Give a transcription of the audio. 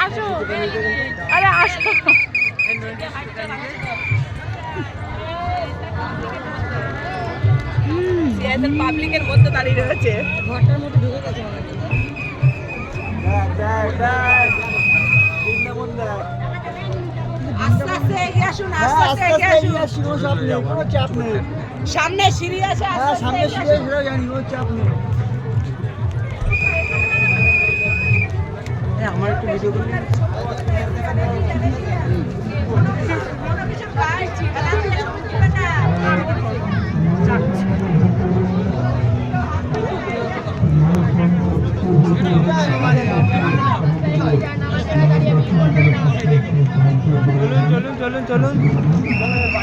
আসো আরে আসো পাবলিকের মধ্যে দাঁড়িয়ে রয়েছে ঘরটার মধ্যে ঢুকে গেছে আস্তে আস্তে এগিয়ে আসুন আস্তে আস্তে এগিয়ে আসুন কোনো চাপ নেই সামনে সিঁড়ি আছে সামনে সিঁড়ি আছে জানি কোনো চাপ নেই আমার একটু ভিডিও করুন চলুন চলুন চলুন চলুন